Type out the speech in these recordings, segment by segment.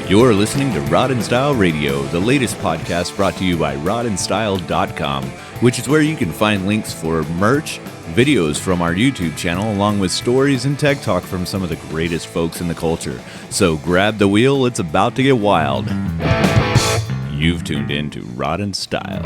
You're listening to Rod and Style Radio, the latest podcast brought to you by rodandstyle.com, which is where you can find links for merch, videos from our YouTube channel, along with stories and tech talk from some of the greatest folks in the culture. So grab the wheel, it's about to get wild. You've tuned in to Rod and Style.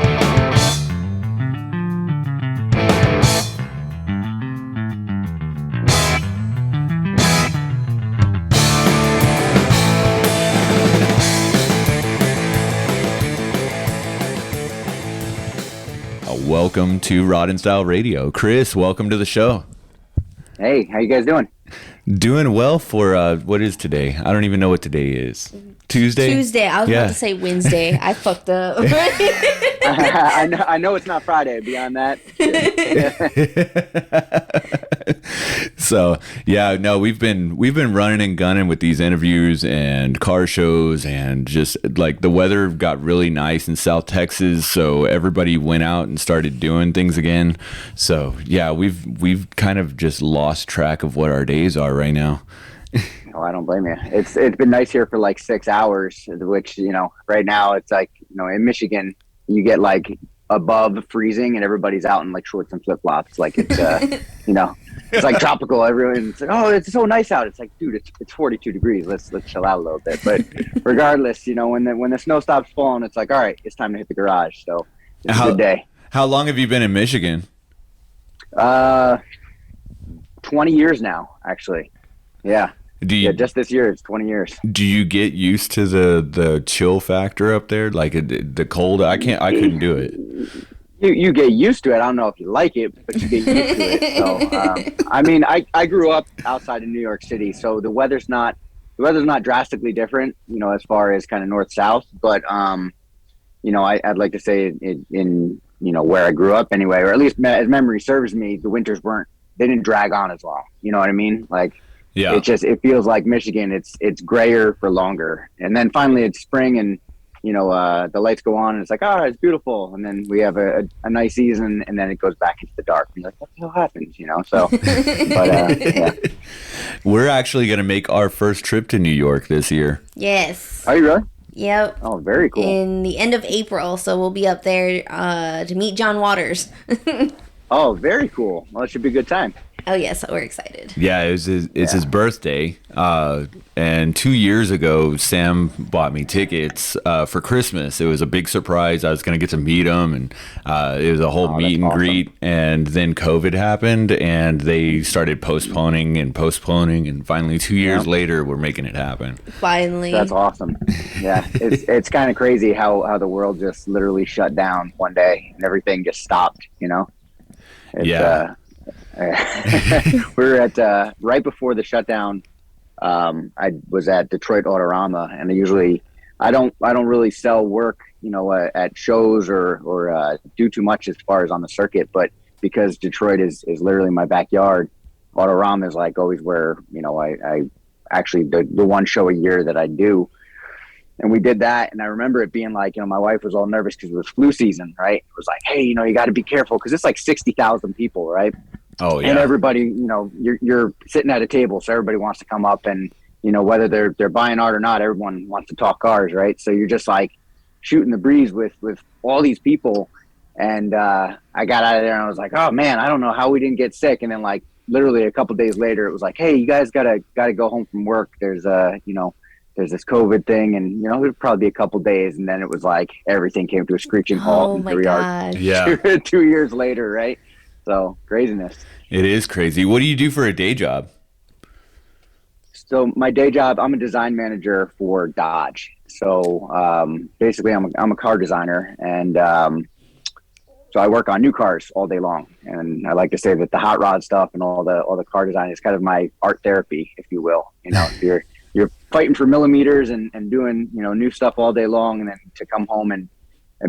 Welcome to Rod and Style Radio. Chris, welcome to the show. Hey, how you guys doing? Doing well for, what is today? I don't even know what today is. Tuesday? Tuesday. I was about to say Wednesday. I fucked up. I know it's not Friday. Beyond that. So, yeah, no, we've been running and gunning with these interviews and car shows, and just like the weather got really nice in South Texas, so everybody went out and started doing things again. So, yeah, we've kind of just lost track of what our days are right now. Oh, I don't blame you. It's been nice here for like 6 hours, which, right now it's like, in Michigan, you get like above freezing and everybody's out in like shorts and flip flops. Like it's, it's like tropical. Everyone's like, oh, it's so nice out. It's like, dude, it's 42 degrees. Let's chill out a little bit. But regardless, when the snow stops falling, it's like, all right, it's time to hit the garage. So it's a good day. How long have you been in Michigan? 20 years now, actually. Yeah. Just this year, it's 20 years. Do you get used to the chill factor up there? Like the cold? I couldn't do it. You get used to it. I don't know if you like it, but you get used to it. So, I grew up outside of New York City, so the weather's not drastically different, as far as kind of north south. But I'd like to say in where I grew up anyway, or at least as memory serves me, the winters didn't drag on as long. You know what I mean? Like. Yeah. It feels like Michigan. It's grayer for longer, and then finally it's spring, and the lights go on, and it's like, it's beautiful, and then we have a nice season, and then it goes back into the dark, and you're like, what the hell happens, So, but yeah. We're actually gonna make our first trip to New York this year. Yes. Are you really? Yep. Oh, very cool. In the end of April, so we'll be up there to meet John Waters. Oh, very cool. Well, it should be a good time. Oh, yes, we're excited. Yeah, it's his birthday, and 2 years ago, Sam bought me tickets for Christmas. It was a big surprise. I was going to get to meet him, and it was a whole meet and greet, and then COVID happened, and they started postponing, and finally 2 years later, we're making it happen. Finally. That's awesome. Yeah, it's kind of crazy how the world just literally shut down one day, and everything just stopped, Yeah. We were at right before the shutdown. I was at Detroit Autorama, and I don't really sell work, at shows or do too much as far as on the circuit. But because Detroit is literally my backyard, Autorama is like always where I actually the one show a year that I do. And we did that, and I remember it being like, my wife was all nervous because it was flu season, right? It was like, hey, you got to be careful because it's like 60,000 people, right? Oh, yeah. And everybody, you're sitting at a table, so everybody wants to come up, and whether they're buying art or not, everyone wants to talk cars, right? So you're just like shooting the breeze with all these people, and I got out of there and I was like, oh man, I don't know how we didn't get sick. And then like literally a couple days later, it was like, hey, you guys gotta go home from work. There's there's this COVID thing, and it would probably be a couple days, and then it was like everything came to a screeching halt. Oh my God! Yeah, 2 years later, right? So craziness. It is crazy. What do you do for a day job? So my day job, I'm a design manager for Dodge. So basically, I'm a car designer, and so I work on new cars all day long. And I like to say that the hot rod stuff and all the car design is kind of my art therapy, if you will. You're fighting for millimeters and doing new stuff all day long, and then to come home and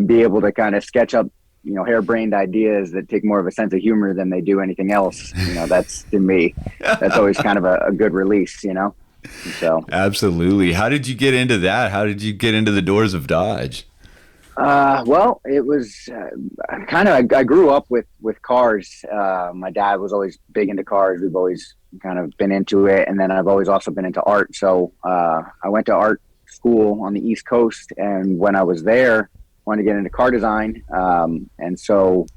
be able to kind of sketch up harebrained ideas that take more of a sense of humor than they do anything else. That's, to me, that's always kind of a good release. So absolutely. How did you get into that? How did you get into the doors of Dodge? Well, it was I grew up with cars. My dad was always big into cars. We've always kind of been into it. And then I've always also been into art. So I went to art school on the East Coast, and when I was there, I wanted to get into car design, and so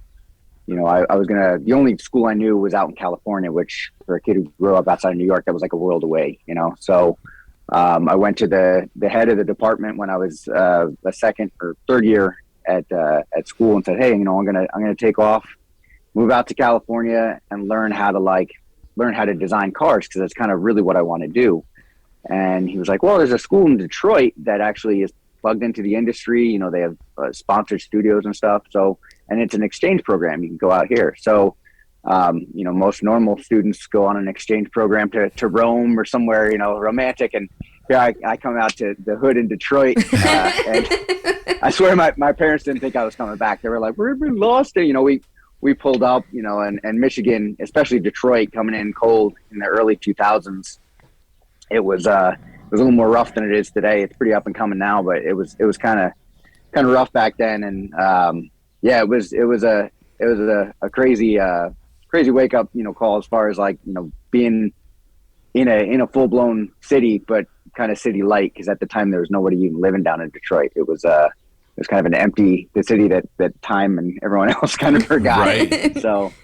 I was the only school I knew was out in California, which for a kid who grew up outside of New York, that was like a world away, So I went to the head of the department when I was a second or third year at school and said, hey, I'm gonna take off, move out to California and learn how to design cars, because that's kind of really what I want to do. And he was like, well, there's a school in Detroit that actually is plugged into the industry. They have sponsored studios and stuff. So, and it's an exchange program. You can go out here. So, most normal students go on an exchange program to Rome or somewhere, romantic. And here I come out to the hood in Detroit. And I swear my parents didn't think I was coming back. They were like, we're lost. And, we pulled up, and Michigan, especially Detroit, coming in cold in the early 2000s. It was a little more rough than it is today. It's pretty up and coming now, but it was kind of rough back then. And it was a crazy wake up call as far as being in a full blown city, but kind of city light, because at the time there was nobody even living down in Detroit. It was kind of the city that time and everyone else kind of forgot. Right. So.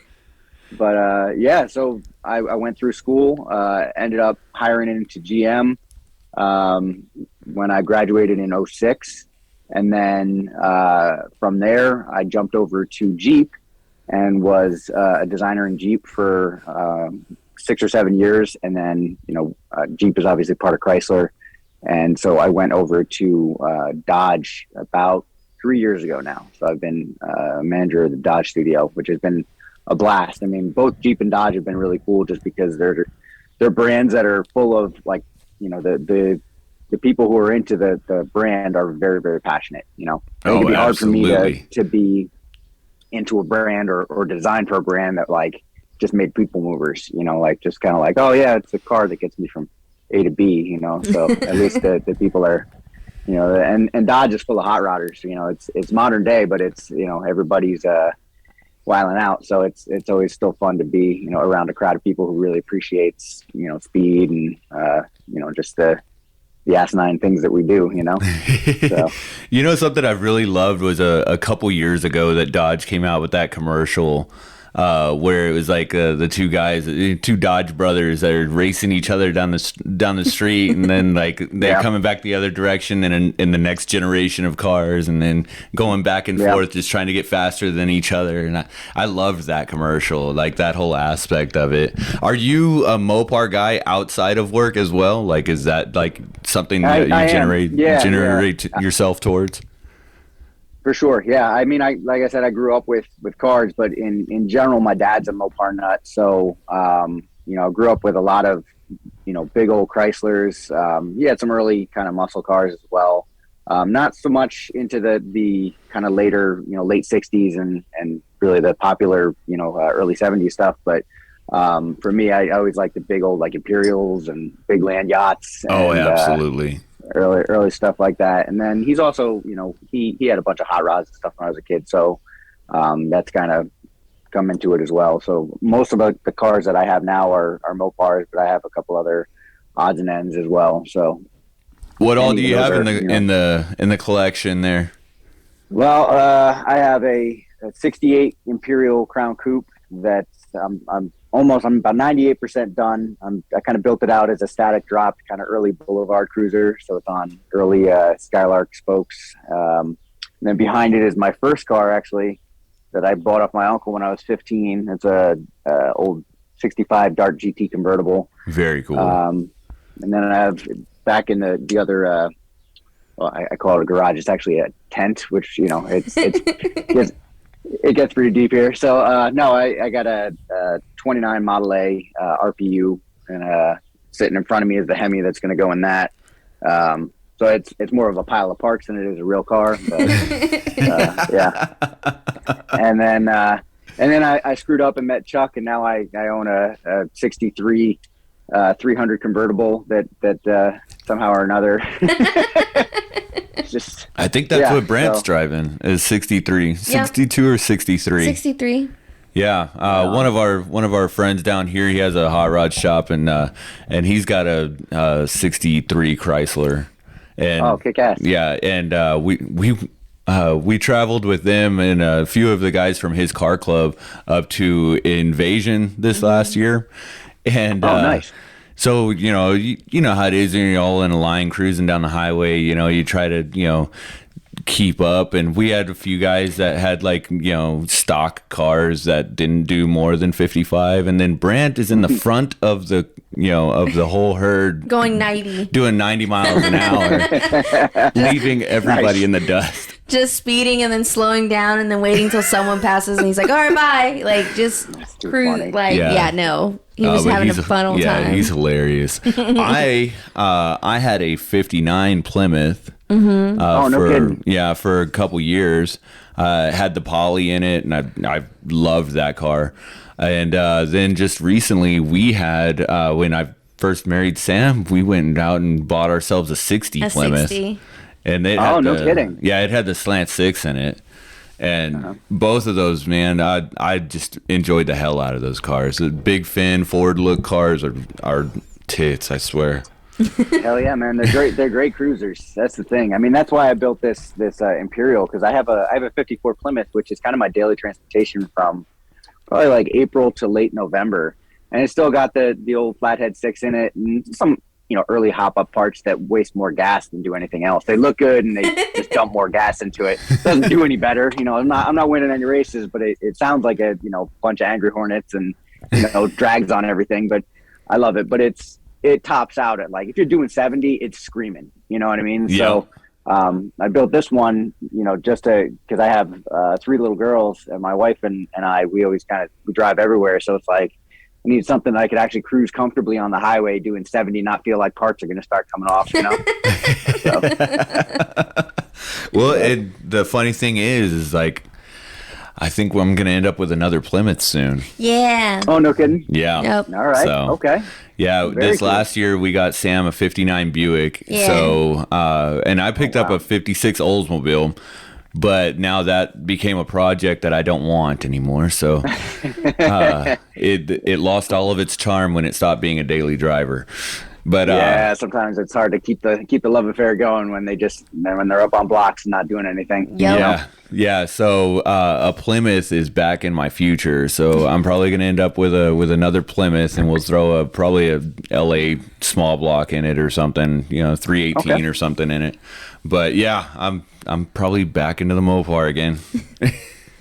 But so I went through school, ended up hiring into GM when I graduated in 2006. And then from there, I jumped over to Jeep and was a designer in Jeep for 6 or 7 years. And then, Jeep is obviously part of Chrysler. And so I went over to Dodge about 3 years ago now. So I've been manager of the Dodge studio, which has been a blast. I mean, both Jeep and Dodge have been really cool just because they're brands that are full of the people who are into the brand are very, very passionate. It can be hard for me to be into a brand or design for a brand that just made people movers, just kind of oh yeah, it's a car that gets me from A to B, so at least the people are, and Dodge is full of hot rodders, it's modern day, but it's, everybody's, wilding out. So it's always still fun to be, around a crowd of people who really appreciates, speed and, just the asinine things that we do, So. Something I've really loved was a couple years ago that Dodge came out with that commercial where it was the two Dodge brothers that are racing each other down the street, and then they're coming back the other direction in the next generation of cars, and then going back and forth just trying to get faster than each other. And I loved that commercial, that whole aspect of it. Are you a Mopar guy outside of work as well? Is that something that you generate yourself towards? For sure. Yeah. I mean, like I said, I grew up with cars, but in general, my dad's a Mopar nut. So, I grew up with a lot of, big old Chryslers. He had some early kind of muscle cars as well. Not so much into the kind of later, late 60s and really the popular, early 70s stuff. But for me, I always liked the big old Imperials and big land yachts. And, absolutely. Early stuff like that. And then he's also, he had a bunch of hot rods and stuff when I was a kid. So that's kind of come into it as well. So most of the cars that I have now are Mopars, but I have a couple other odds and ends as well. So what all do you have in the collection there? Well, I have a 68 Imperial Crown Coupe that's I'm about 98% done. I kind of built it out as a static drop, kind of early boulevard cruiser. So it's on early Skylark spokes. And then behind it is my first car, actually, that I bought off my uncle when I was 15. It's a old 65 Dart GT convertible. Very cool. And then I have back in the other, I call it a garage. It's actually a tent, which, it gets pretty deep here. So, I got a 29 Model A RPU, and sitting in front of me is the Hemi that's going to go in that. So it's more of a pile of parts than it is a real car. But, yeah. And then I screwed up and met Chuck, and now I own a 63 300 convertible that somehow or another. I think that's what Brant's driving is 63, 62 or 63. 63. Yeah, one of our friends down here, he has a hot rod shop, and he's got a 63 Chrysler, And kick ass. Yeah, and we traveled with them and a few of the guys from his car club up to Invasion this last year. And nice. so, you know how it is when you're all in a line cruising down the highway, you try to, keep up. And we had a few guys that had stock cars that didn't do more than 55. And then Brant is in the front of the whole herd going 90, doing 90 miles an hour, leaving everybody in the dust. Just speeding and then slowing down and then waiting till someone passes and he's like, all right, bye. Like, just cruise. Like, no. He was having a fun old time. Yeah, he's hilarious. I had a 59 Plymouth. No kidding. Yeah, for a couple years. Had the poly in it, and I loved that car. And then just recently we had, when I first married Sam, we went out and bought ourselves a 60 Plymouth. 60. And it kidding. Yeah, it had the slant 6 in it. And both of those, man, I just enjoyed the hell out of those cars. The big fin, forward look cars are tits, I swear. Hell yeah, man! They're great. They're great cruisers. That's the thing. I mean, that's why I built this Imperial, because I have a 54 Plymouth, which is kind of my daily transportation from probably like April to late November, and it's still got the old flathead 6 in it and some early hop up parts that waste more gas than do anything else. They look good and they just dump more gas into it. Doesn't do any better. I'm not winning any races, but it sounds like a bunch of angry hornets and drags on everything. But I love it. But it tops out at, like, if you're doing 70, it's screaming. You know what I mean? Yeah. So I built this one, just because I have 3 little girls, and my wife and I, we always we drive everywhere. So it's like, I need something that I could actually cruise comfortably on the highway doing 70, not feel like parts are going to start coming off, So. Well, the funny thing is like, I think I'm going to end up with another Plymouth soon. Yeah. Oh, no kidding? Yeah. Yep. All right. So, okay. Yeah, Very this cool. last year we got Sam a 59 Buick. Yeah. So, and I picked up a 56 Oldsmobile, but now that became a project that I don't want anymore. So, it lost all of its charm when it stopped being a daily driver. But yeah, sometimes it's hard to keep the love affair going when they're up on blocks and not doing anything. Yep. Yeah. So a Plymouth is back in my future. So I'm probably going to end up with another Plymouth, and we'll throw probably a LA small block in it or something. 318 or something in it. But yeah, I'm probably back into the Mopar again.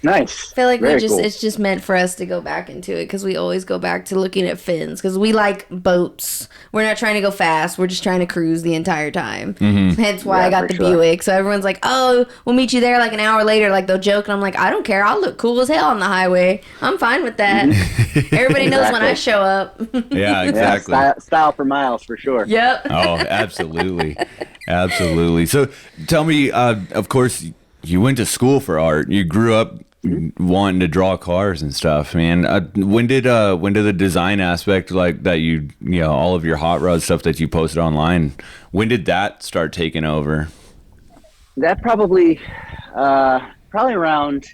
Nice. I feel like Very cool. it's just meant for us to go back into it, because we always go back to looking at fins, because we like boats. We're not trying to go fast. We're just trying to cruise the entire time. Mm-hmm. Hence why I got the Buick. So everyone's like, oh, we'll meet you there like an hour later. Like, they'll joke, and I'm like, I don't care. I'll look cool as hell on the highway. I'm fine with that. Everybody knows when I show up. Yeah, exactly. Yeah, style for miles for sure. Yep. Oh, absolutely. Absolutely. So tell me, of course, you went to school for art. You grew up wanting to draw cars and stuff, man. When did the design aspect, like that, all of your hot rod stuff that you posted online, when did that start taking over? That probably around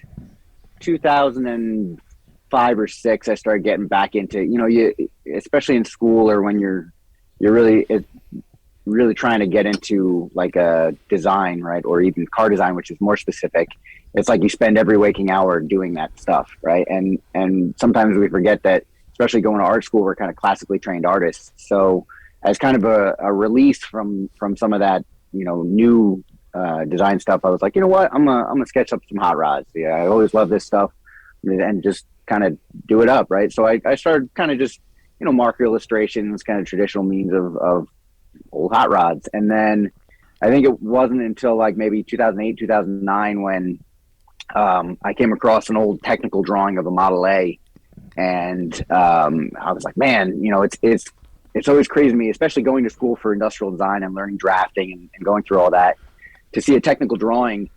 2005 or 6, I started getting back into, you especially in school, or when you're really trying to get into like a design, right? Or even car design, which is more specific. It's like you spend every waking hour doing that stuff, right? And sometimes we forget that, especially going to art school, we're kind of classically trained artists. So as kind of a release from some of that, new design stuff, I was like, you know what, I'm gonna sketch up some hot rods. Yeah, I always love this stuff, and just kind of do it up, right? So I started kind of just, marker illustrations, kind of traditional means of old hot rods. And then I think it wasn't until like maybe 2008, 2009 when I came across an old technical drawing of a Model A, and I was like, man, it's always crazy to me, especially going to school for industrial design and learning drafting and going through all that, to see a technical drawing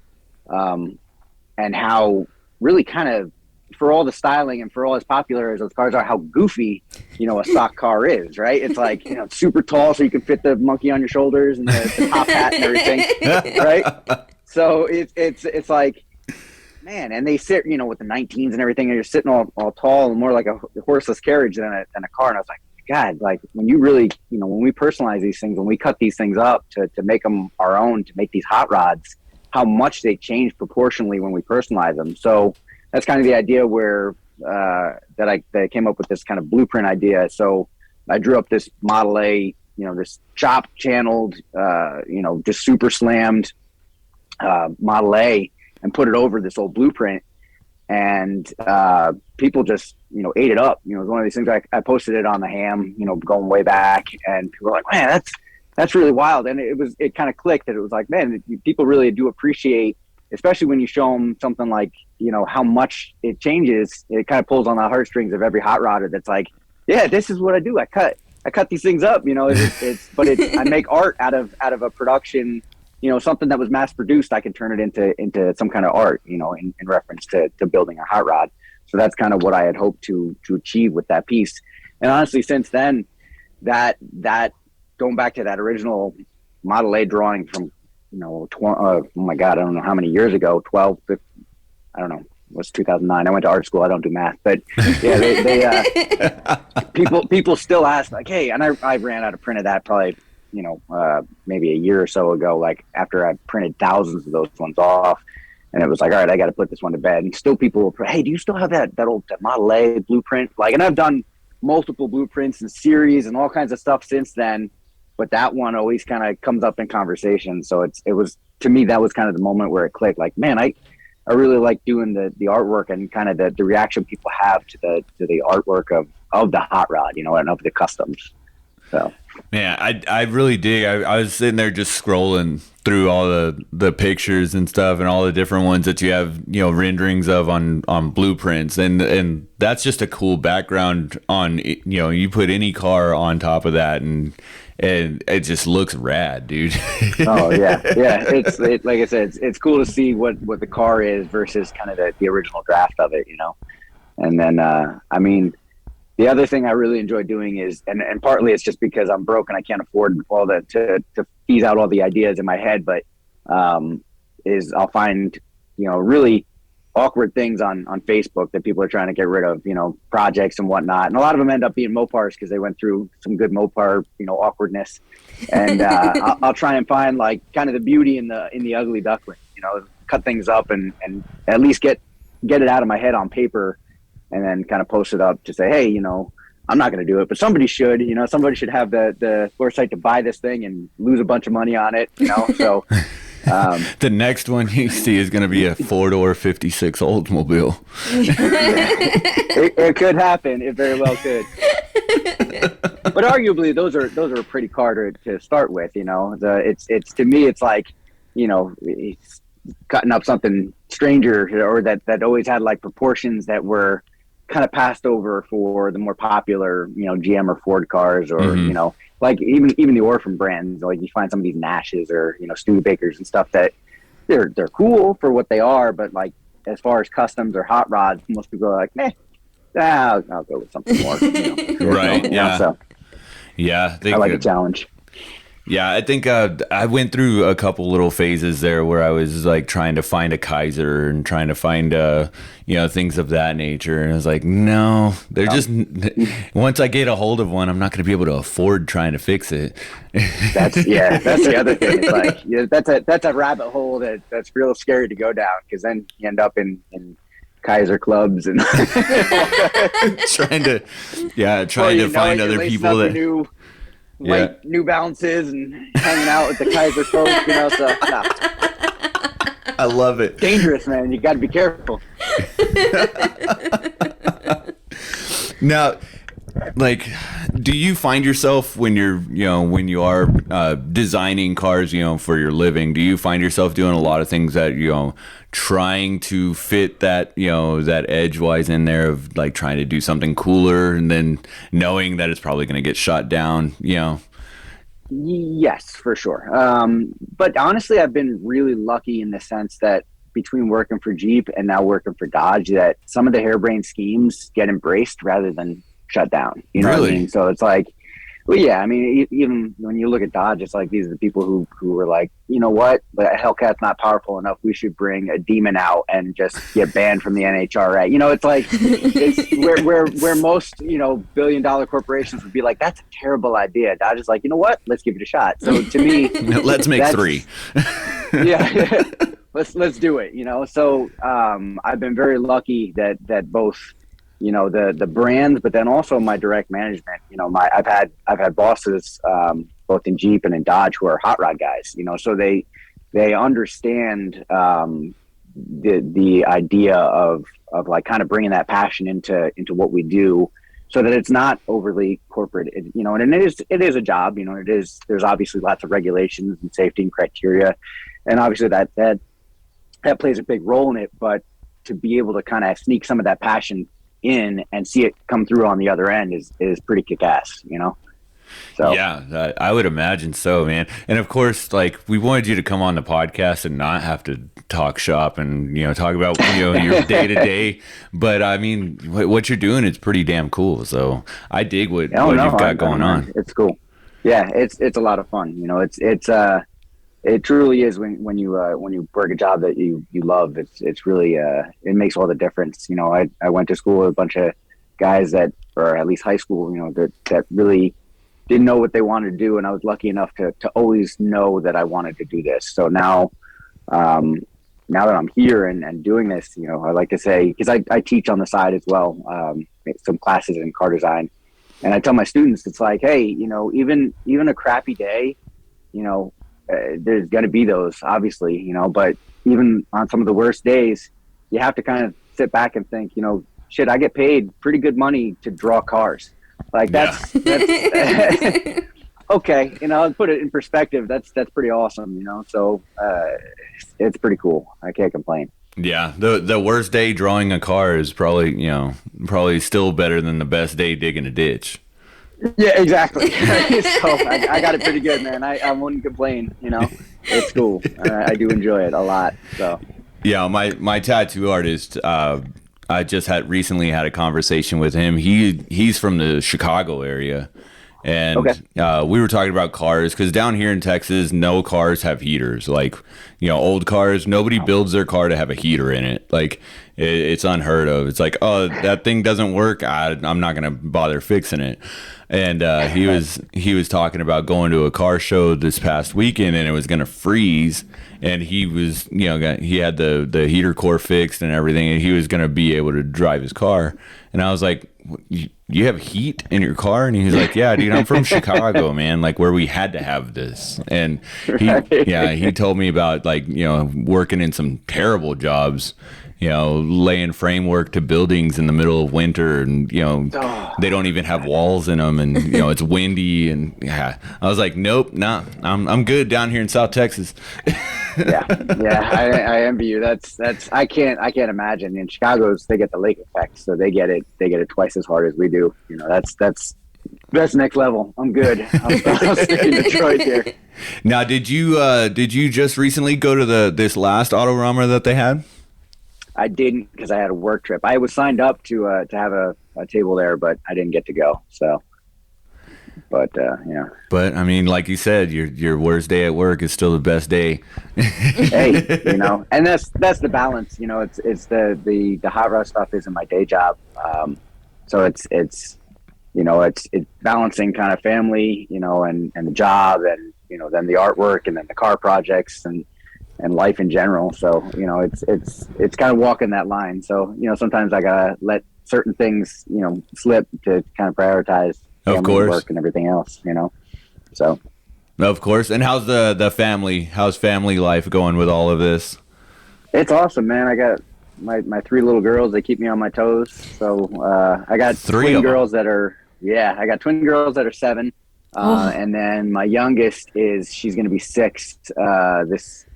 and how really kind of, for all the styling and for all as popular as those cars are, how goofy, a stock car is, right? It's like, it's super tall so you can fit the monkey on your shoulders and the top hat and everything, right? So it's like, man, and they sit, with the 19s and everything, and you're sitting all tall and more like a horseless carriage than a car. And I was like, God, like when you really, when we personalize these things, when we cut these things up to make them our own, to make these hot rods, how much they change proportionally when we personalize them. So that's kind of the idea where that I came up with this kind of blueprint idea. So I drew up this Model A, this chop channeled, just super slammed Model A, and put it over this old blueprint. And people just, ate it up. It was one of these things. I posted it on the ham, going way back, and people were like, man, that's really wild. And it kind of clicked that it was like, man, people really do appreciate, especially when you show them something like, how much it changes. It kind of pulls on the heartstrings of every hot rodder that's like, yeah, this is what I do. I cut these things up, I make art out of a production, something that was mass produced. I can turn it into some kind of art, in reference to building a hot rod. So that's kind of what I had hoped to achieve with that piece. And honestly, since then, that going back to that original Model A drawing from, oh my God, I don't know how many years ago, 12, 15, I don't know, it was 2009. I went to art school. I don't do math, but yeah, they people still ask like, hey, and I ran out of print of that probably, maybe a year or so ago, like after I printed thousands of those ones off. And it was like, all right, I got to put this one to bed. And still people will, hey, do you still have that old Model A blueprint? Like, and I've done multiple blueprints and series and all kinds of stuff since then. But that one always kind of comes up in conversation. So it was, to me, that was kind of the moment where it clicked. Like, man, I really like doing the artwork and kind of the reaction people have to the artwork of the hot rod, and of the customs. So, man, I really dig. I was sitting there just scrolling through all the pictures and stuff and all the different ones that you have, renderings of on blueprints, and that's just a cool background on, you put any car on top of that and it just looks rad, dude. Oh yeah. It's like I said, it's cool to see what the car is versus kind of the original draft of it, And then I mean, the other thing I really enjoy doing is, and partly it's just because I'm broke and I can't afford all that to tease out all the ideas in my head, but is I'll find really awkward things on Facebook that people are trying to get rid of, projects and whatnot. And a lot of them end up being Mopars because they went through some good Mopar, awkwardness. And I'll try and find like kind of the beauty in the ugly duckling, cut things up and at least get it out of my head on paper, and then kind of post it up to say, hey, I'm not going to do it, but somebody should, somebody should have the foresight to buy this thing and lose a bunch of money on it, so. The next one you see is going to be a 4-door 56 Oldsmobile. It could happen. It very well could. But arguably, those are a pretty car to start with. It's to me, it's like, it's cutting up something stranger or that always had like proportions that were kind of passed over for the more popular, GM or Ford cars, or like even the orphan brands. Like you find some of these Nashes or Studebakers and stuff that they're cool for what they are, but like as far as customs or hot rods, most people are like, I'll go with something more. Right? Yeah. So yeah, I like a challenge. Yeah, I think I went through a couple little phases there where I was like trying to find a Kaiser and trying to find things of that nature, and I was like, no, they're just once I get a hold of one, I'm not going to be able to afford trying to fix it. That's the other thing. It's like that's a rabbit hole that's real scary to go down, because then you end up in Kaiser clubs and trying to find other people that. New Balances and hanging out with the Kaiser folks, so no. I love it. Dangerous, man. You got to be careful. Now, like, do you find yourself when you are designing cars, for your living, do you find yourself doing a lot of things that, trying to fit that, that edgewise in there of like trying to do something cooler and then knowing that it's probably going to get shot down, Yes, for sure. But honestly, I've been really lucky in the sense that between working for Jeep and now working for Dodge, that some of the harebrained schemes get embraced rather than shut down. You know really? What I mean? So it's like Well, yeah, I mean, even when you look at Dodge, it's like these are the people who were like, you know what, but Hellcat's not powerful enough. We should bring a demon out and just get banned from the NHRA. You know, it's like it's where most, you know, billion-dollar corporations would be like, that's a terrible idea. Dodge is like, you know what, let's give it a shot. So to me, let's make 3. Yeah, let's do it. You know, so I've been very lucky that both, you know, the brands, but then also my direct management. You know, I've had bosses both in Jeep and in Dodge who are hot rod guys. You know, so they understand the idea of like kind of bringing that passion into what we do, so that it's not overly corporate. You know, and it is a job. You know, there's obviously lots of regulations and safety and criteria, and obviously that plays a big role in it. But to be able to kind of sneak some of that passion in and see it come through on the other end is pretty kick-ass, you know. So yeah, I would imagine so, man. And of course, like, we wanted you to come on the podcast and not have to talk shop and, you know, talk about, you know, your day to day. But I mean, what you're doing is pretty damn cool. So I dig what you've got going on. It's cool. Yeah, it's a lot of fun. You know, it truly is when you work a job that you love. It's really it makes all the difference. You know, I went to school with a bunch of guys that, or at least high school, you know, that really didn't know what they wanted to do, and I was lucky enough to always know that I wanted to do this. So now that I'm here and doing this, you know, I like to say, because I teach on the side as well, some classes in car design, and I tell my students, it's like, hey, you know, even a crappy day, you know. There's going to be those, obviously, you know, but even on some of the worst days, you have to kind of sit back and think, you know, shit, I get paid pretty good money to draw cars. Like that's okay. You know, put it in perspective. That's pretty awesome, you know? So, it's pretty cool. I can't complain. Yeah. The worst day drawing a car is probably still better than the best day digging a ditch. Yeah, exactly. So I got it pretty good, man. I wouldn't complain. You know, it's cool. I do enjoy it a lot. So yeah, my tattoo artist. I just recently had a conversation with him. He's from the Chicago area, and we were talking about cars because down here in Texas, no cars have heaters. Like, you know, old cars, nobody builds their car to have a heater in it. Like, it's unheard of. It's like, oh, that thing doesn't work. I'm not gonna bother fixing it. And he was talking about going to a car show this past weekend, and it was gonna freeze. And he was, you know, he had the heater core fixed and everything, and he was gonna be able to drive his car. And I was like, you have heat in your car? And he's like, yeah, dude, I'm from Chicago, man, like where we had to have this. And he told me about, like, you know, working in some terrible jobs, you know, laying framework to buildings in the middle of winter, and, you know, they don't even have walls in them, and, you know, it's windy. And yeah, I was like, nope, nah, I'm good down here in South Texas. yeah, I envy you. That's I can't imagine. In Chicago's, they get the lake effect, so they get it twice as hard as we do. You know, that's next level. I'm good. I'll stick in Detroit here. Now, did you just recently go to this last Autorama that they had? I didn't, because I had a work trip. I was signed up to have a table there, but I didn't get to go. So, but yeah. But I mean, like you said, your worst day at work is still the best day. Hey, you know, and that's the balance. You know, it's the hot rod stuff isn't my day job. So it's you know, it's balancing kind of family, you know, and the job, and, you know, then the artwork, and then the car projects, and life in general. So, you know, it's kind of walking that line. So, you know, sometimes I gotta let certain things, you know, slip to kind of prioritize family, work, and everything else, you know. So, of course. And how's how's family life going with all of this? It's awesome, man. I got my 3 little girls. They keep me on my toes. So I got twin girls that are 7. And then my youngest she's going to be 6 this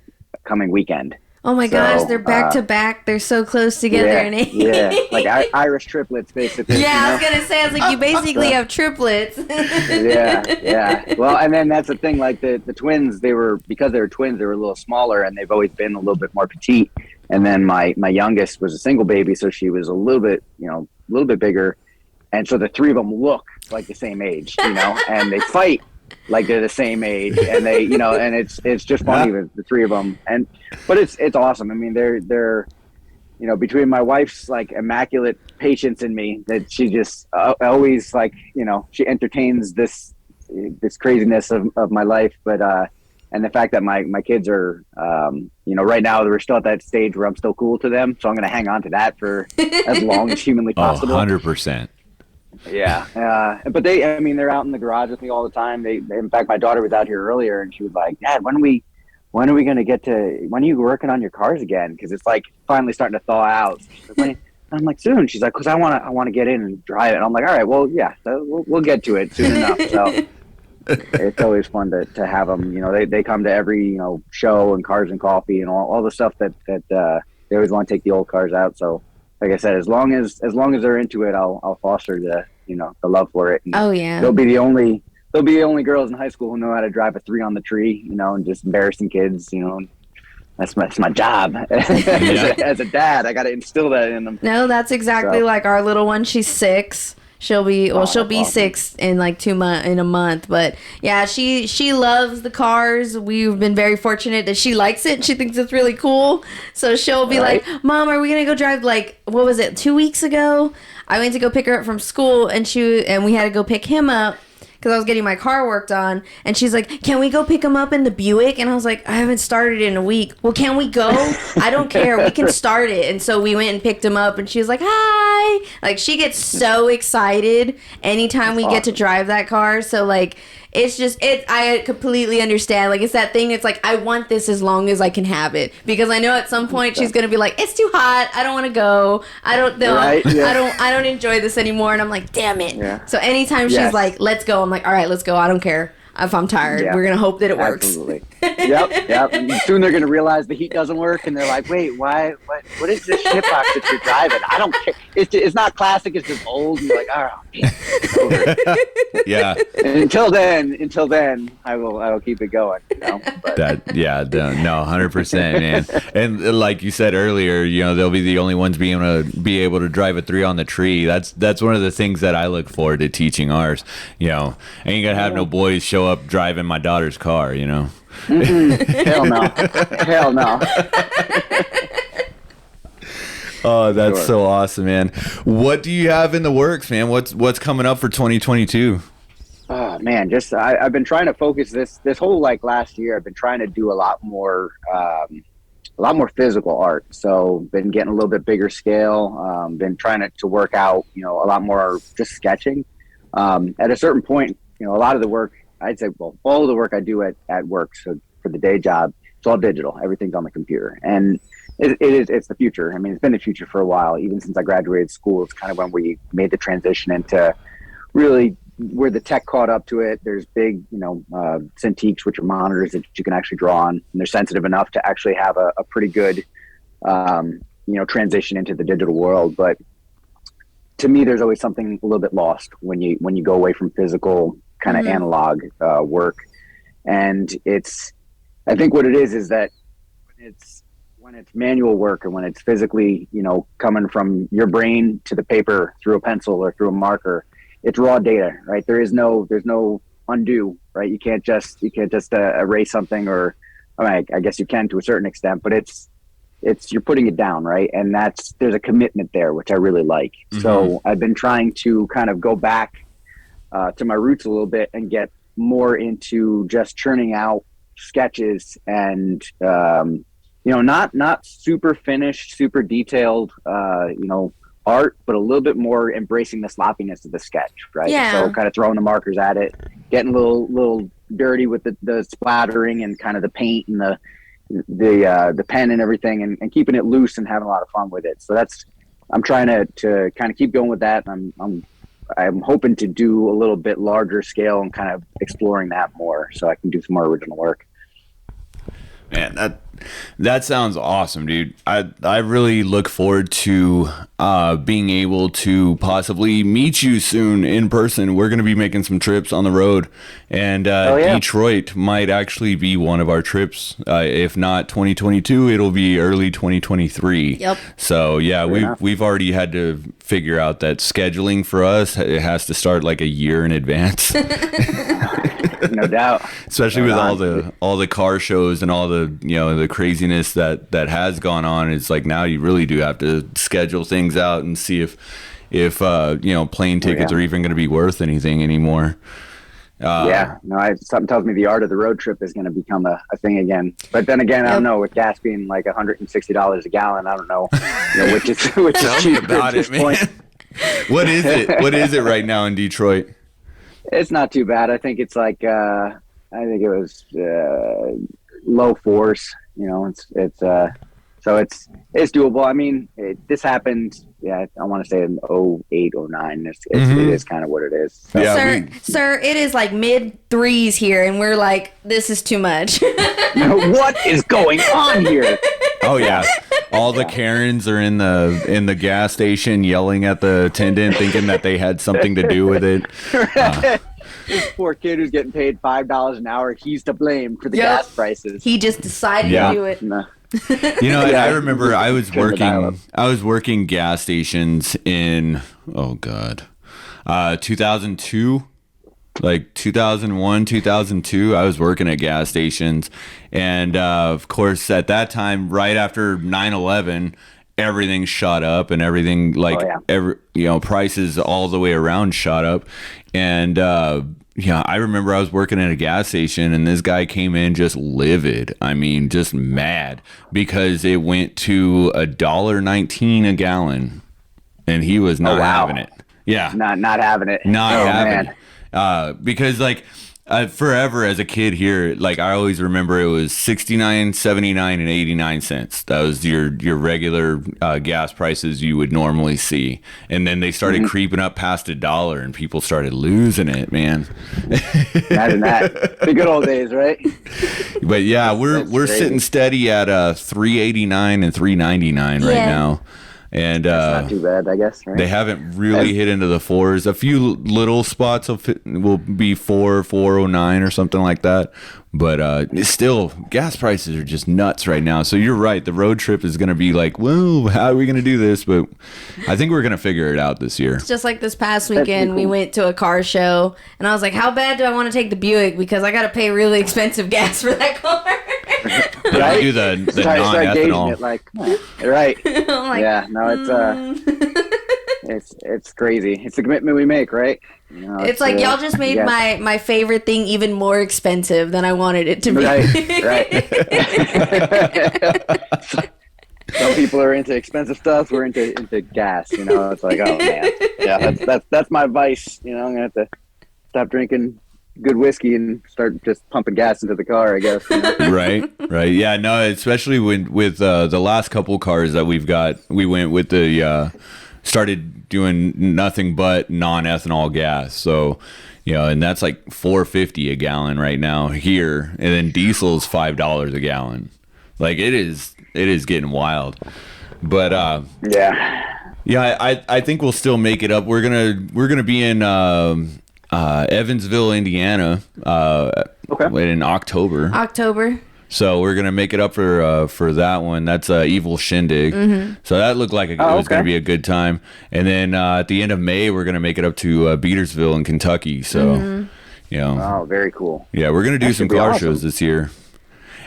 coming weekend. Oh my gosh, they're back to back. They're so close together in age. Yeah, like Irish triplets, basically. Yeah, you know? I was gonna say, I was like, you basically have triplets. Yeah. Well, and then that's the thing. Like the twins, because they were twins, they were a little smaller, and they've always been a little bit more petite. And then my youngest was a single baby, so she was a little bit bigger. And so the 3 of them look act like the same age, and they fight like they're the same age, and they, and it's just funny with the three of them. But it's awesome. I mean, they're between my wife's like immaculate patience in me, that she just always like, she entertains this craziness of my life. But and the fact that my kids are, right now we're still at that stage where I'm still cool to them, so I'm going to hang on to that for as long as humanly possible. 100%. Yeah. But they're out in the garage with me all the time. In fact, my daughter was out here earlier, and she was like, Dad, when are we when are you working on your cars again? Because it's like finally starting to thaw out. She's like, I'm like, soon. She's like, because I want to get in and drive it. And I'm like, all right, well, yeah, we'll get to it soon enough. So it's always fun to have them. They come to every show and Cars and Coffee and all the stuff that they always want to take the old cars out. So like I said, as long as they're into it, I'll foster the love for it. And oh yeah, they'll be the only girls in high school who know how to drive a 3 on the tree, and just embarrassing kids, That's my job. As a dad, I got to instill that in them. No, that's exactly like our little one. She's 6. She'll be awesome. 6 in like in a month. But yeah, she loves the cars. We've been very fortunate that she likes it. She thinks it's really cool. So she'll be like, Mom, are we gonna go drive? Like, what was it? 2 weeks ago, I went to go pick her up from school, and we had to go pick him up because I was getting my car worked on, and she's like, can we go pick him up in the Buick? And I was like, I haven't started in a week. Well, can we go? I don't care. We can start it. And so we went and picked him up, and she was like, hi. Like, she gets so excited anytime we get to drive that car. So, like, it's just, I completely understand. Like, it's that thing. It's like, I want this as long as I can have it. Because I know at some point she's going to be like, it's too hot. I don't want to go. I don't know. Right? Yeah. I don't enjoy this anymore. And I'm like, damn it. Yeah. So anytime she's like, let's go, I'm like, all right, let's go. I don't care if I'm tired. Yeah. We're going to hope that it works. Absolutely. Yep. And soon they're going to realize the heat doesn't work. And they're like, wait, why? What is this shit box that you're driving? I don't care. It's not classic. It's just old. And you're like, oh, man. Yeah. And until then, I will keep it going. But. No, 100%, man. And like you said earlier, they'll be the only ones being able to drive a 3 on the tree. That's one of the things that I look forward to teaching ours. I ain't gonna have no boys show up driving my daughter's car. Hell no. Oh, that's so awesome, man. What do you have in the works, man? What's coming up for 2022? Oh man, just I've been trying to focus this whole last year. I've been trying to do a lot more physical art. So been getting a little bit bigger scale. Been trying to work out, a lot more just sketching. At a certain point, a lot of the work, I'd say, all of the work I do at work, so for the day job, it's all digital. Everything's on the computer, and it's the future. I mean, it's been the future for a while. Even since I graduated school, it's kind of when we made the transition into really where the tech caught up to it. There's big, Cintiqs, which are monitors that you can actually draw on, and they're sensitive enough to actually have a pretty good, transition into the digital world. But to me, there's always something a little bit lost when you go away from physical kind of analog work. And I think what it is that when it's manual work, and when it's physically, coming from your brain to the paper through a pencil or through a marker, it's raw data, right? there's no undo, right? You can't just erase something, or I guess you can to a certain extent, but it's you're putting it down, right? And there's a commitment there, which I really like. Mm-hmm. So I've been trying to kind of go back to my roots a little bit and get more into just churning out sketches and not super finished, super detailed art, but a little bit more embracing the sloppiness of the sketch, right? Yeah. So kind of throwing the markers at it, getting a little dirty with the splattering and kind of the paint and the pen and everything, and keeping it loose and having a lot of fun with it. So I'm trying to kind of keep going with that. I'm hoping to do a little bit larger scale and kind of exploring that more, so I can do some more original work. Man, That sounds awesome, dude. I really look forward to being able to possibly meet you soon in person. We're going to be making some trips on the road, and Detroit might actually be one of our trips. If not 2022, it'll be early 2023. Yep. So yeah, we've already had to figure out that scheduling for us, it has to start like a year in advance. No doubt. Especially with all the car shows and all the the craziness that has gone on. It's like now you really do have to schedule things out and see if plane tickets are even going to be worth anything anymore. Something tells me the art of the road trip is going to become a thing again. But then again, I don't know, with gas being like $160 a gallon, I don't know, which is Tell me about it, man. What is it? What is it right now in Detroit? It's not too bad. I think it's like I think it was low fours. So it's doable. I mean, this happened. Yeah, I want to say in 08, 09. It is kind of what it is. So. Yeah, sir, it is like mid threes here, and we're like, this is too much. What is going on here? Oh yeah, all the Karens are in the gas station yelling at the attendant, thinking that they had something to do with it. This poor kid who's getting paid $5 an hour, he's to blame for the gas prices. He just decided to do it. No. I remember I was working gas stations in 2002, like 2001, 2002. I was working at gas stations, and of course at that time, right after 9/11, everything shot up, and everything prices all the way around shot up, and I remember I was working at a gas station, and this guy came in just livid. I mean, just mad because it went to $1.19 a gallon, and he was not having it. Yeah, not having it. Not having it. Because forever as a kid here, like I always remember it was 69, 79, and 89 cents. That was your regular gas prices you would normally see. And then they started creeping up past $1 and people started losing it, man. Imagine that. The good old days, right? But yeah, we're sitting steady at $3.89 and $3.99 right now. And that's not too bad, I guess. Right? They haven't really hit into the fours. A few little spots will be 4.09 or something like that. But still, gas prices are just nuts right now. So you're right. The road trip is going to be like, whoa, how are we going to do this? But I think we're going to figure it out this year. It's just like this past weekend, we went to a car show, and I was like, how bad do I want to take the Buick? Because I got to pay really expensive gas for that car. Right? Do the non-ethanol. Right. Like, yeah, no, it's crazy. It's the commitment we make, right? It's like y'all just made my favorite thing even more expensive than I wanted it to be. Right. Some people are into expensive stuff. We're into gas. It's like, oh man, yeah, that's my vice. I'm gonna have to stop drinking good whiskey and start just pumping gas into the car, I guess. Right. Yeah, no, especially with the last couple cars that we've got, we went with the started doing nothing but non-ethanol gas. So, and that's like $4.50 a gallon right now here, and then diesel's $5 a gallon. Like it is getting wild. But I think we'll still make it up. We're gonna be in Evansville, Indiana, in October. So we're gonna make it up for that one. That's Evil Shindig. So that looked like it was gonna be a good time. And then at the end of May, we're gonna make it up to Beatersville in Kentucky. So oh, very cool. Yeah, we're gonna do some car shows this year.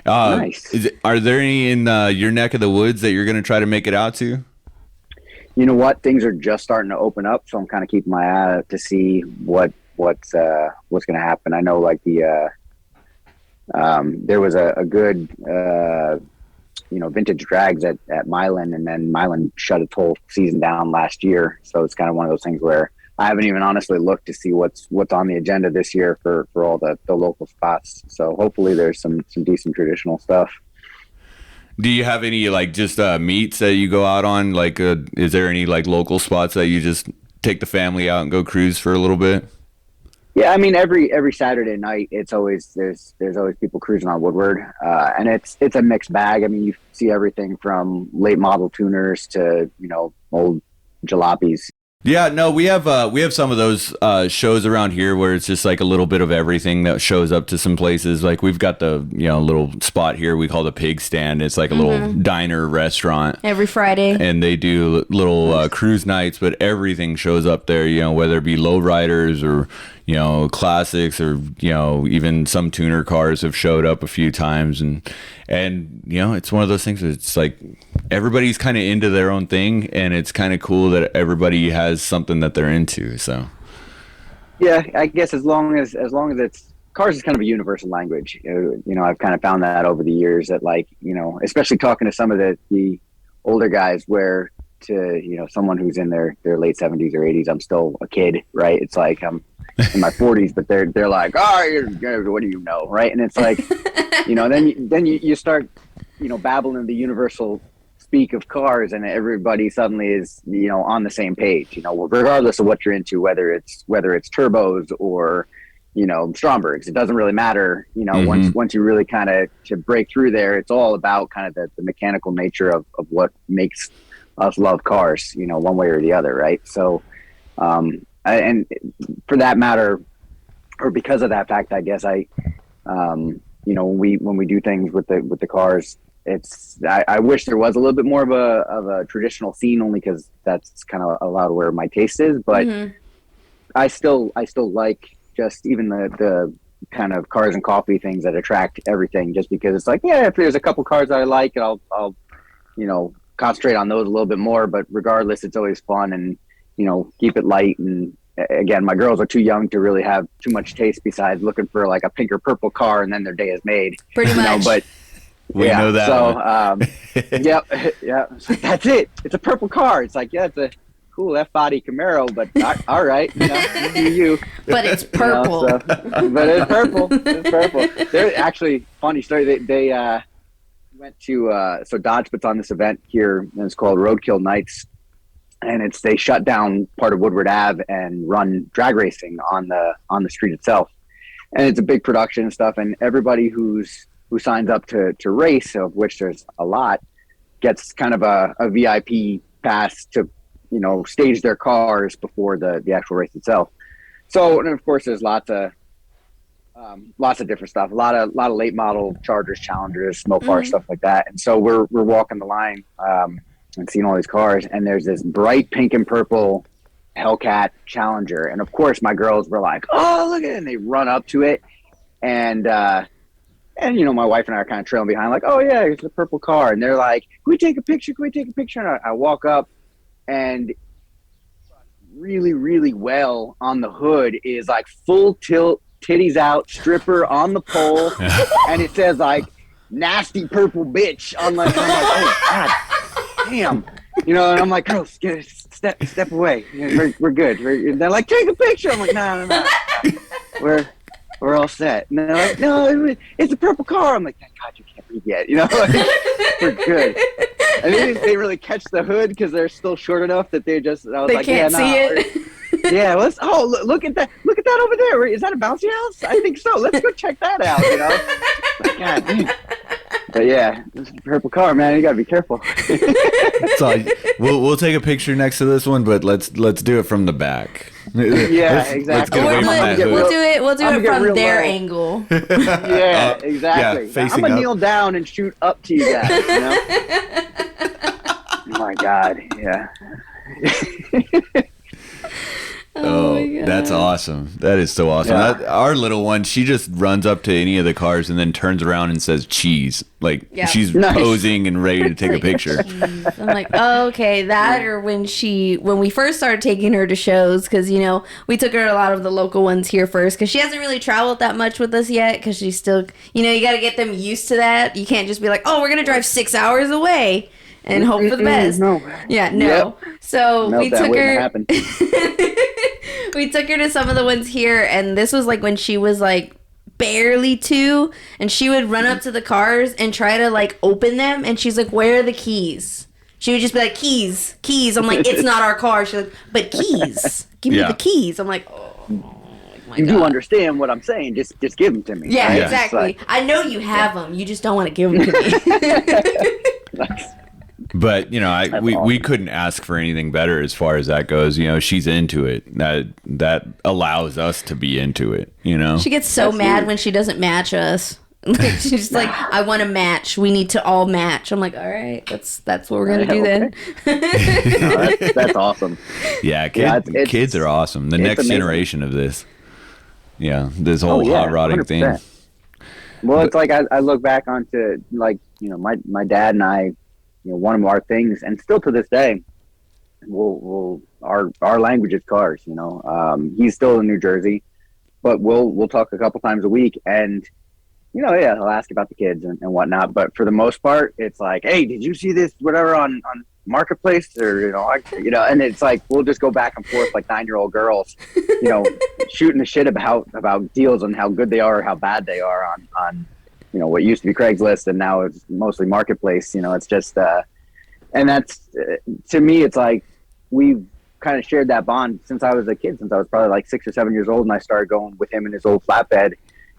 Nice. Are there any in your neck of the woods that you're gonna try to make it out to? You know what? Things are just starting to open up, so I'm kind of keeping my eye out to see what's going to happen. I know, like there was a good vintage drags at Milan, and then Milan shut its whole season down last year. So it's kind of one of those things where I haven't even honestly looked to see what's on the agenda this year for all the local spots. So hopefully there's some decent traditional stuff. Do you have any just meets that you go out on? Is there any local spots that you just take the family out and go cruise for a little bit? Yeah, I mean every Saturday night, it's always there's always people cruising on Woodward, and it's a mixed bag. I mean, you see everything from late model tuners to old jalopies. Yeah, no, we have some of those shows around here where it's just like a little bit of everything that shows up to some places. Like we've got the little spot here we call the Pig Stand. It's like a little diner restaurant every Friday, and they do little cruise nights. But everything shows up there. Whether it be lowriders or classics or even some tuner cars have showed up a few times and it's one of those things. It's like everybody's kind of into their own thing, and it's kind of cool that everybody has something that they're into. So yeah, I guess as long as it's cars is kind of a universal language. I've kind of found that over the years that especially talking to some of the older guys where to someone who's in their late 70s or 80s, I'm still a kid, right? It's like I'm in my 40s, but they're like, oh, what do you know, right? And it's like then you start babbling the universal speak of cars, and everybody suddenly is on the same page, regardless of what you're into, whether it's turbos or Strombergs. It doesn't really matter. Once you really kind of to break through there, it's all about kind of the mechanical nature of what makes us love cars, one way or the other, right? So and for that matter, or because of that fact, I guess when we do things with the cars, I wish there was a little bit more of a traditional scene, only because that's kind of a lot of where my taste is. But I still like just even the kind of cars and coffee things that attract everything, just because it's like, yeah, if there's a couple cars that I like, I'll concentrate on those a little bit more. But regardless, it's always fun, and keep it light. And again, my girls are too young to really have too much taste besides looking for like a pink or purple car, and then their day is made. Pretty much. But we know that. So yeah, that's it. It's a purple car. It's like, yeah, it's a cool F-body Camaro, but all right, you. But it's purple. But it's purple. It's purple. They're actually funny story. They went to so Dodge puts on this event here, and it's called Roadkill Nights, and they shut down part of Woodward Ave and run drag racing on the street itself, and it's a big production and stuff, and everybody who signs up to race, of which there's a lot, gets kind of a VIP pass to stage their cars before the actual race itself. So, and of course there's lots of different stuff, a lot of late model Chargers, Challengers, Mopar, stuff like that. And so we're walking the line and seeing all these cars, and there's this bright pink and purple Hellcat Challenger, and of course my girls were like, oh, look at it, and they run up to it, and my wife and I are kind of trailing behind, like, oh yeah, it's a purple car, and they're like, can we take a picture, and I walk up, and really, really well on the hood is like full tilt, titties out, stripper on the pole, and it says like nasty purple bitch on like, I'm like, oh god damn, and I'm like, girls, step away, we're good. They're like, take a picture. I'm like, no, we're all set. And they're like, no, it's a purple car. I'm like, thank God you can't read yet, we're good. And they didn't really catch the hood because they're still short enough that I was they like, can't see it. Yeah, look at that over there. Is that a bouncy house? I think so. Let's go check that out. Like, God damn. But yeah, this is a purple car, man. You gotta be careful. So we'll take a picture next to this one, but let's do it from the back. Yeah, exactly. We'll do it from their angle. Yeah, exactly. Yeah, I'm gonna kneel down and shoot up to you guys. Oh my God, yeah. Oh, that's awesome. That is so awesome. Yeah. Our little one, she just runs up to any of the cars and then turns around and says cheese. Like she's posing and ready to take a picture. I'm like, oh, okay, that, or when we first started taking her to shows, because we took her to a lot of the local ones here first, because she hasn't really traveled that much with us yet, because she's still, you got to get them used to that. You can't just be like, oh, we're gonna drive 6 hours away and hope for the best. No. Yeah, no. Yep. So we took her. We took her to some of the ones here, and this was like when she was like barely 2, and she would run up to the cars and try to like open them, and she's like, where are the keys? She would just be like, keys. I'm like, it's not our car. She's like, but keys. Give me the keys. I'm like, oh my you God. do understand what I'm saying. Just give them to me. Yeah, right? exactly. Like, I know you have them. You just don't want to give them to me. But we awesome. couldn't ask for anything better as far as that goes. She's into it. That allows us to be into it. She gets so mad when she doesn't match us. Like, she's like, I want to match. We need to all match. I'm like, all right, that's what we're gonna do then. No, that's awesome. Yeah, kids are awesome. The next amazing. generation of this. Yeah, this whole hot rodding 100%. Thing. Well, it's like I look back onto like my dad and I, one of our things, and still to this day, our language is cars. He's still in New Jersey, but we'll talk a couple times a week, and he'll ask about the kids and whatnot. But for the most part, it's like, hey, did you see this whatever on Marketplace, or and it's like we'll just go back and forth like 9-year-old girls, shooting the shit about deals and how good they are or how bad they are on what used to be Craigslist and now it's mostly Marketplace. It's just and that's to me, it's like we've kind of shared that bond since I was a kid, since I was probably like 6 or 7 years old, and I started going with him in his old flatbed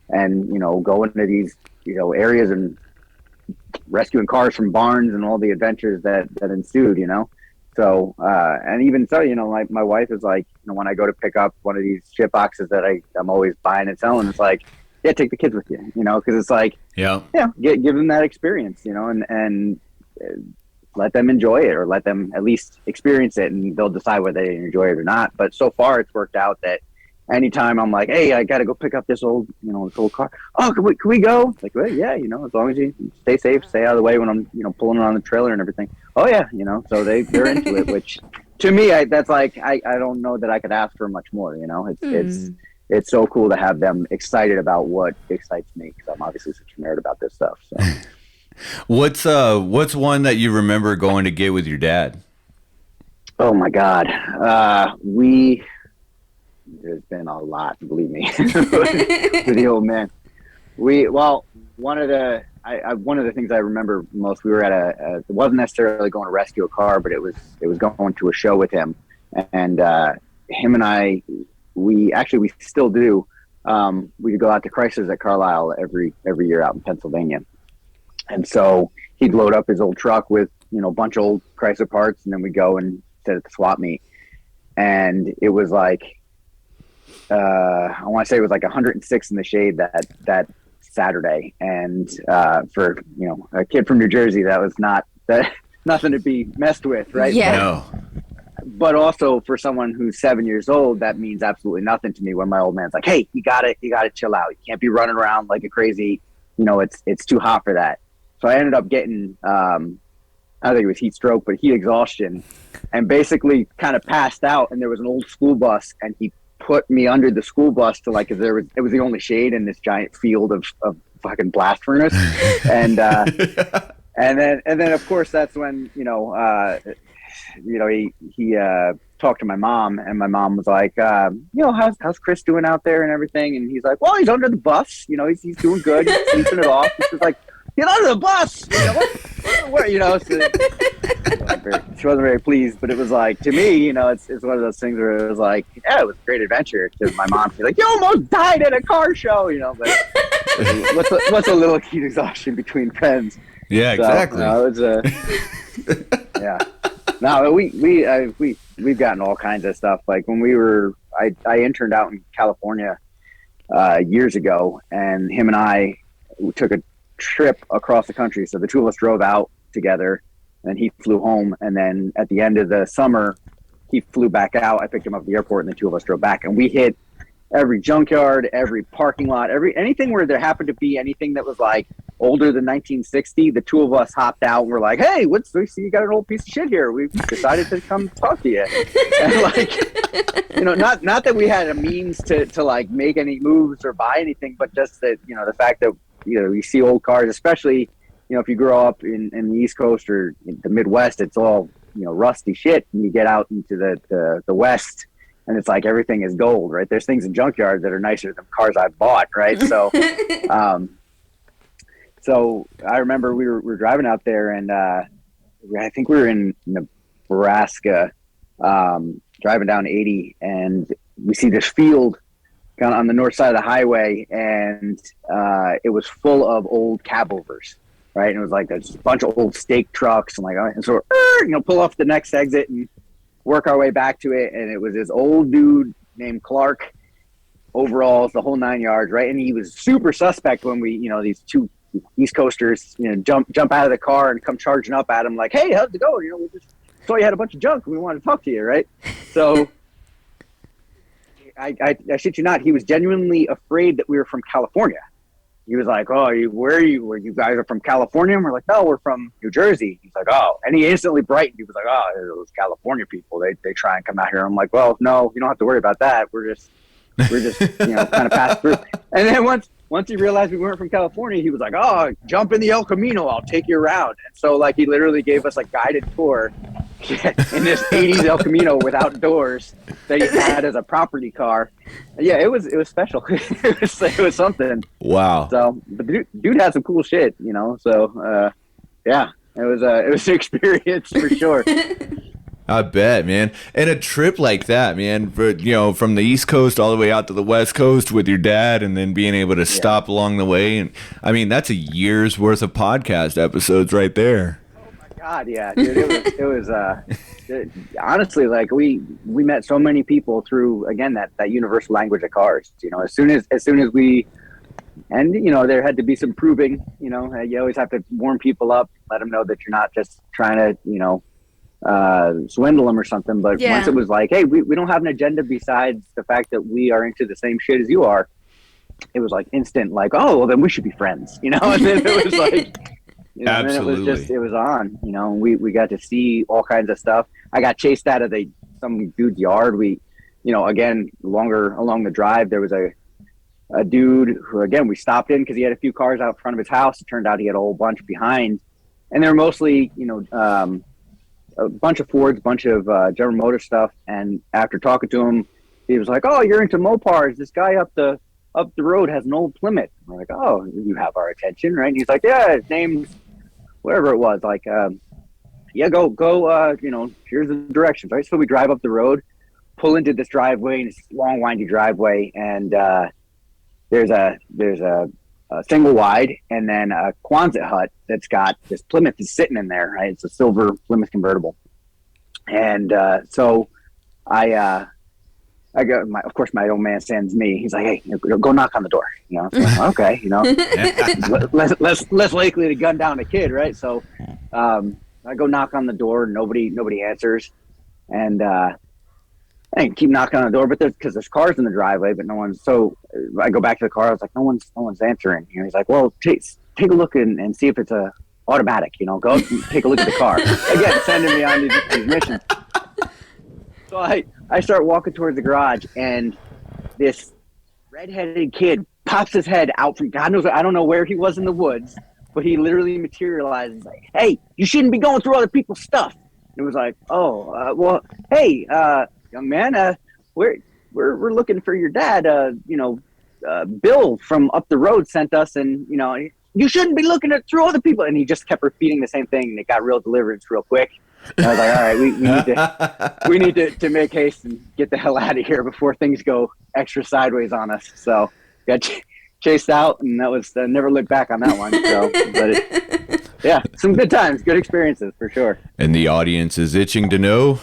and going to these areas and rescuing cars from barns and all the adventures that ensued. So and even so, like my wife is like, when I go to pick up one of these shit boxes that I'm always buying and selling, it's like, yeah, take the kids with you, because it's like, give them that experience, and let them enjoy it, or let them at least experience it, and they'll decide whether they enjoy it or not. But so far it's worked out that anytime I'm like, hey, I got to go pick up this old car. Oh, can we go? It's like, well, yeah, as long as you stay safe, stay out of the way when I'm, pulling it on the trailer and everything. Oh yeah, so they're into it, which to me, that's like, I don't know that I could ask for much more. It's so cool to have them excited about what excites me, because I'm obviously such a nerd about this stuff. So, what's one that you remember going to get with your dad? Oh my God, there's been a lot, believe me, with the old man. One of the things I remember most, we were at it wasn't necessarily going to rescue a car, but it was going to a show with him, and him and I, we still do. We go out to Chrysler's at Carlisle every year out in Pennsylvania, and so he'd load up his old truck with a bunch of old Chrysler parts, and then we go and sit at the swap meet, and it was like, I want to say it was like 106 in the shade that Saturday, and for a kid from New Jersey, that was nothing to be messed with, right? Yeah. No. But also for someone who's 7 years old, that means absolutely nothing to me. When my old man's like, "Hey, you gotta chill out. You can't be running around like a crazy. It's too hot for that." So I ended up getting, I think it was heat stroke, but heat exhaustion, and basically kind of passed out. And there was an old school bus, and he put me under the school bus to like, it was the only shade in this giant field of fucking blast furnace, and and then of course that's when he talked to my mom, and my mom was like, how's Chris doing out there and everything, and he's like, well, he's under the bus, he's doing good, he's sleeping it off. She's like, get under the bus, so she wasn't very pleased, but it was like, to me, it's one of those things where it was like, yeah, it was a great adventure. To my mom, she's like, you almost died at a car show, but what's a little heat exhaustion between friends? Yeah, exactly. Yeah. No, we've gotten all kinds of stuff. Like when I interned out in California years ago, and him and I took a trip across the country. So the two of us drove out together, and he flew home. And then at the end of the summer, he flew back out. I picked him up at the airport, and the two of us drove back. And we hit every junkyard, every parking lot, anything where there happened to be anything that was like older than 1960. The two of us hopped out and we're like, hey, we see you got an old piece of shit here. We've decided to come talk to you. And like, not that we had a means to like make any moves or buy anything, but just that, the fact that, you see old cars, especially, if you grow up in the East Coast or the Midwest, it's all, rusty shit. And you get out into the West, and it's like everything is gold, right? There's things in junkyards that are nicer than cars I've bought, right? So, so I remember we were driving out there, and I think we were in Nebraska, driving down 80, and we see this field on the north side of the highway, and it was full of old cab overs, right? And it was like a bunch of old steak trucks, and like, and so pull off the next exit and work our way back to it. And it was this old dude named Clark, overalls, the whole 9 yards, right? And he was super suspect when we, these two East Coasters, jump out of the car and come charging up at him like, "Hey, how's it going? We just saw you had a bunch of junk. We wanted to talk to you," right? So. I shit you not, he was genuinely afraid that we were from California. He was like, "Oh, where are you? Where you guys are from California?" And we're like, "No, we're from New Jersey." He's like, "Oh," and he instantly brightened. He was like, "Oh, those California people, they try and come out here." I'm like, "Well, no, you don't have to worry about that. We're just kind of passed through." And then once he realized we weren't from California, he was like, "Oh, jump in the El Camino. I'll take you around." And so like he literally gave us a guided tour in this 80s El Camino without doors that he had as a property car. Yeah, it was special. it was something. Wow. So, but dude had some cool shit, So, yeah, it was an experience for sure. I bet, man. And a trip like that, man, from the East Coast all the way out to the West Coast with your dad, and then being able to stop along the way. And I mean, that's a year's worth of podcast episodes right there. God, yeah, dude, it was honestly, like we met so many people through, again, that universal language of cars. As soon as we, and there had to be some proving. You always have to warm people up, let them know that you're not just trying to swindle them or something. But once it was like, hey, we don't have an agenda besides the fact that we are into the same shit as you are, it was like instant, like, oh, well, then we should be friends. And then it was like. Absolutely. And it was on, we got to see all kinds of stuff. I got chased out of some dude's yard. We, again, along the drive, there was a dude who, again, we stopped in because he had a few cars out front of his house. It turned out he had a whole bunch behind, and they were mostly, a bunch of Fords, bunch of General Motors stuff. And after talking to him, he was like, "Oh, you're into Mopars. This guy up the road has an old Plymouth." And we're like, "Oh, you have our attention, right?" And he's like, "Yeah, his name's whatever it was." Like, "Yeah, go. Here's the directions." Right. So we drive up the road, pull into this driveway, and it's a long, windy driveway, and there's a single wide, and then a Quonset hut that's got this Plymouth is sitting in there. Right. It's a silver Plymouth convertible, and so I go, of course, my old man sends me. He's like, "Hey, go knock on the door." So I'm like, okay, less likely to gun down a kid, right? So I go knock on the door. Nobody answers, and I keep knocking on the door, but there's cars in the driveway, but no one's. So I go back to the car. I was like, no one's answering. He's like, "Well, take a look and see if it's a automatic. Go take a look at the car." Again, sending me on these missions. So I start walking towards the garage, and this redheaded kid pops his head out from God knows, I don't know where he was in the woods, but he literally materializes like, "Hey, you shouldn't be going through other people's stuff." And it was like, "Oh, well, hey, young man, we're looking for your dad. Bill from up the road sent us, and you shouldn't be looking through other people." And he just kept repeating the same thing, and it got real deliverance real quick. And I was like, "All right, we need to make haste and get the hell out of here before things go extra sideways on us." So got chased out, and that was never looked back on that one. So, but some good times, good experiences for sure. And the audience is itching to know: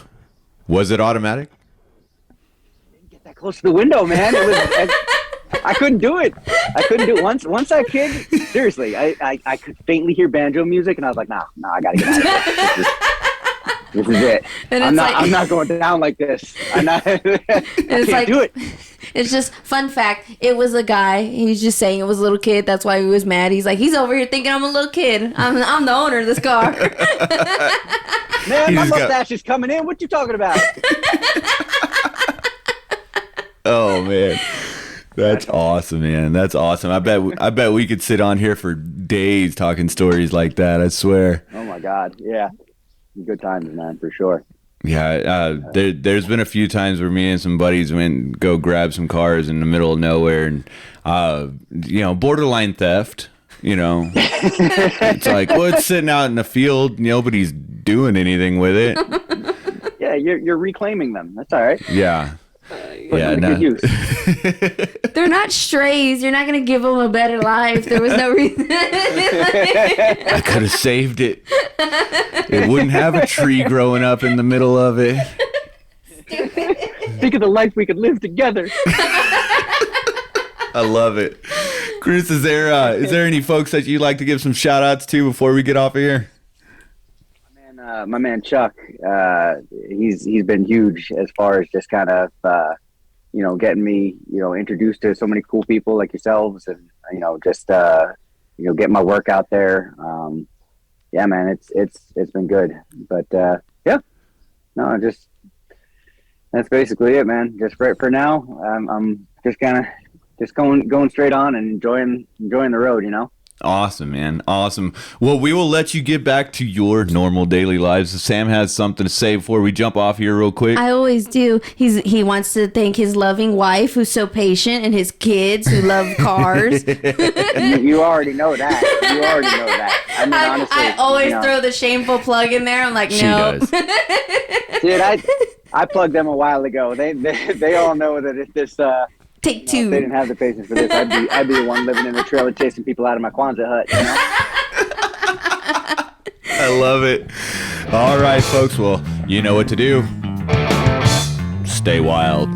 was it automatic? Didn't get that close to the window, man. I couldn't do it. Once that kid, seriously, I could faintly hear banjo music, and I was like, "No, I gotta get out of here. This is it. And I'm not going down like this. I can't do it." It's just fun fact. It was a guy. He's just saying it was a little kid. That's why he was mad. He's like, he's over here thinking I'm a little kid. I'm the owner of this car. Man, my mustache is coming in. What you talking about? Oh man. That's awesome, man. That's awesome. I bet we could sit on here for days talking stories like that. I swear. Oh my God. Yeah. Good times, man, for sure. Yeah. There's been a few times where me and some buddies went go grab some cars in the middle of nowhere, and borderline theft. It's like, well, it's sitting out in the field. Nobody's doing anything with it. Yeah, you're reclaiming them. That's all right. Yeah. Yeah, good use. They're not strays. You're not going to give them a better life. There was no reason. I could have saved it. It wouldn't have a tree growing up in the middle of it. Think of the life we could live together. I love it. Chris, is there any folks that you'd like to give some shout outs to before we get off of here? My man Chuck, he's been huge as far as just kind of getting me introduced to so many cool people like yourselves, and just get my work out there. Yeah, man, it's been good. But that's basically it, man. Just for now, I'm just kind of going straight on and enjoying the road, Awesome, man. Awesome. Well, we will let you get back to your normal daily lives. Sam has something to say before we jump off here real quick. I always do. He wants to thank his loving wife who's so patient and his kids who love cars. You already know that. I mean, honestly, I always throw the shameful plug in there. I'm like, no. She does. Dude, I plugged them a while ago. They all know that if this Take two. If they didn't have the patience for this, I'd be the one living in the trailer chasing people out of my Kwanzaa hut. I love it. All right, folks. Well, you know what to do. Stay wild.